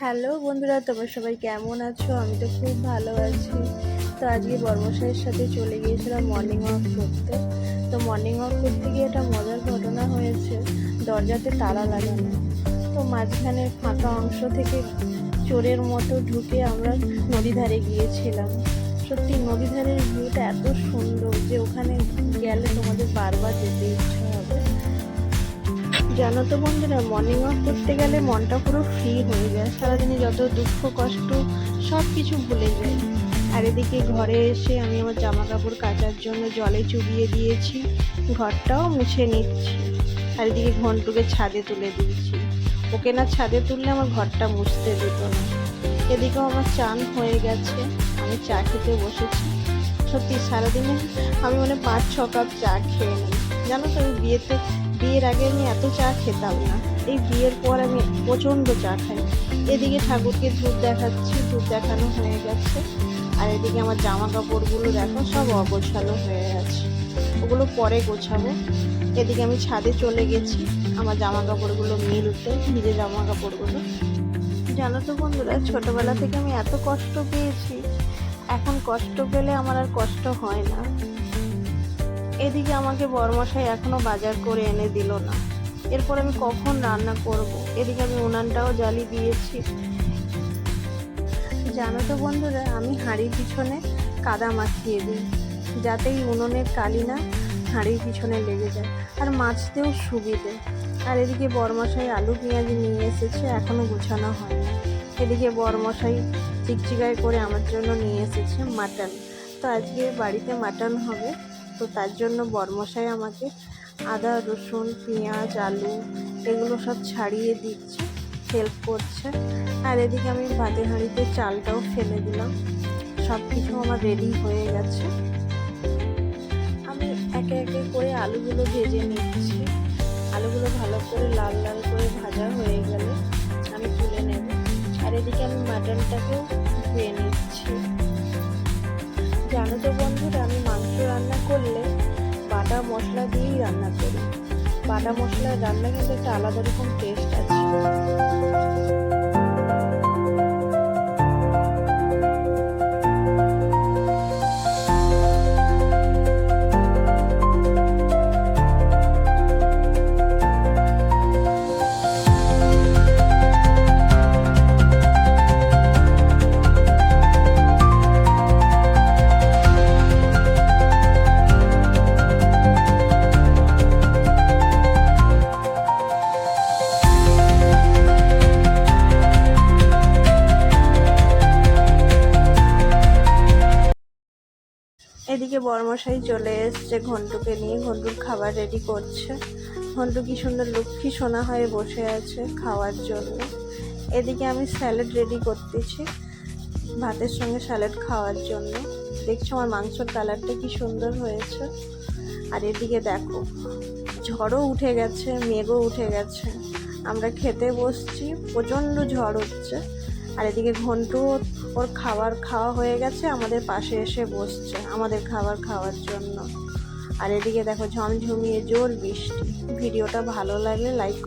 Hello বন্ধুরা, তোমরা সবাই কেমন আছো? আমি তো খুব ভালো আছি। তো আজকে বর্মশাইয়ের সাথে চলে গিয়েছিলাম মর্নিং ওয়াক করতে। তো মর্নিং ওয়াক করতে গিয়ে একটা মজার ঘটনা হয়েছে, দরজাতে তালা লাগানো। তো মাঝখানে ফাঁকা অংশ থেকে চোরের মতো ঢুকে আমরা নদী ধারে গিয়েছিলাম। সত্যি নদী ধারের ভিউটা এত সুন্দর যে ওখানে গেলে তোমাদের বারবার যেতে ইচ্ছা হবে। জানো তো বন্ধুরা, মর্নিং ওয়াক করতে গেলে মনটা পুরো ফ্রি হয়ে যায়, সারাদিনে যত দুঃখ কষ্ট সব কিছু ভুলে যাই। আর এদিকে ঘরে এসে আমি আমার জামা কাপড় কাচার জন্য জলে চুবিয়ে দিয়েছি, ঘরটাও মুছে নিচ্ছি। আর এদিকে ঘন্টুকে ছাদে তুলে দিয়েছি, ওকে না ছাদে তুললে আমার ঘরটা মুছতে দিত না। এদিকেও আমার চান হয়ে গেছে, আমি চা খেতে বসেছি। সত্যি সারাদিনে আমি 5-6 কাপ চা খেয়ে নিই। জানো তো, বিয়ের আগে আমি এত চা খেতাম না, এই বিয়ের পর আমি প্রচণ্ড চা খাই। এদিকে ঠাকুরকে ধূপ দেখাচ্ছি, ধূপ দেখানো হয়ে গেছে। আর এদিকে আমার জামা কাপড়গুলো দেখো সব অগোছালো হয়ে আছে, ওগুলো পরে গোছাবো। এদিকে আমি ছাদে চলে গেছি আমার জামা কাপড়গুলো মিলতে, ভিজে জামা কাপড়গুলো। জানো তো বন্ধুরা, ছোটবেলা থেকে আমি এত কষ্ট পেয়েছি, এখন কষ্ট পেলে আমার আর কষ্ট হয় না। এদিকে আমাকে বরমশাই এখনো বাজার করে এনে দিল না, এরপর আমি কখন রান্না করব। এদিকে আমি উনানটাও জ্বালিয়ে দিয়েছি। জানো তো বন্ধুরা, আমি হাঁড়ির পিছনে কাদা মাখিয়ে দিই, যাতে এই উনুনের কালি না হাঁড়ির পিছনে লেগে যায়, আর মাছতেও সুবিধে। আর এদিকে বরমশাই আলু পেঁয়াজ নিয়ে এসেছে, এখনো গোছানো হয়নি। এদিকে বরমশাই চিকচিকাই করে আমার জন্য নিয়ে এসেছে মাটন। তো আজকে বাড়িতে মাটন হবে, তো তার জন্য বরমশাই আমাকে আদা রসুন পেঁয়াজ আলু এগুলো সব ছাড়িয়ে দিচ্ছে, হেল্প করছে। আর এদিকে আমি ভাতের হাঁড়িতে চালটাও ফেলে দিলাম, সব কিছু আমার রেডি হয়ে গেছে। আমি একে একে করে আলুগুলো ভেজে নিচ্ছি। আলুগুলো ভালো করে লাল লাল করে ভাজা হয়ে গেলে আমি তুলে নেব। আর এদিকে আমি মাটনটাকেও ধুয়ে নিচ্ছি। জানো তো বন্ধুরা, আমি মাংস রান্না করলে বাটা মশলা দিয়েই রান্না করি। বাটা মশলার রান্না কিন্তু একটা আলাদা রকম টেস্ট আছে। এদিকে বরমশাই চলে এসছে ঘন্টুকে নিয়ে, ঘন্টুর খাবার রেডি করছে। ঘন্টু কি সুন্দর লক্ষ্মী সোনা হয়ে বসে আছে খাওয়ার জন্য। এদিকে আমি স্যালাড রেডি করতেছি, ভাতের সঙ্গে স্যালাড খাওয়ার জন্য। দেখছো আমার মাংসর কালারটা কি সুন্দর হয়েছে। আর এদিকে দেখো ঝড়ও উঠে গেছে, মেঘও উঠে গেছে, আমরা খেতে বসছি, প্রচণ্ড ঝড় হচ্ছে। আর এদিকে ঘন্টু ওর খাওয়া হয়ে গেছে, আমাদের পাশে এসে বসছে আমাদের খাবার খাওয়ার জন্য। আর এদিকে দেখো ঝমঝমিয়ে জোর বৃষ্টি। ভিডিওটা ভালো লাগলে লাইক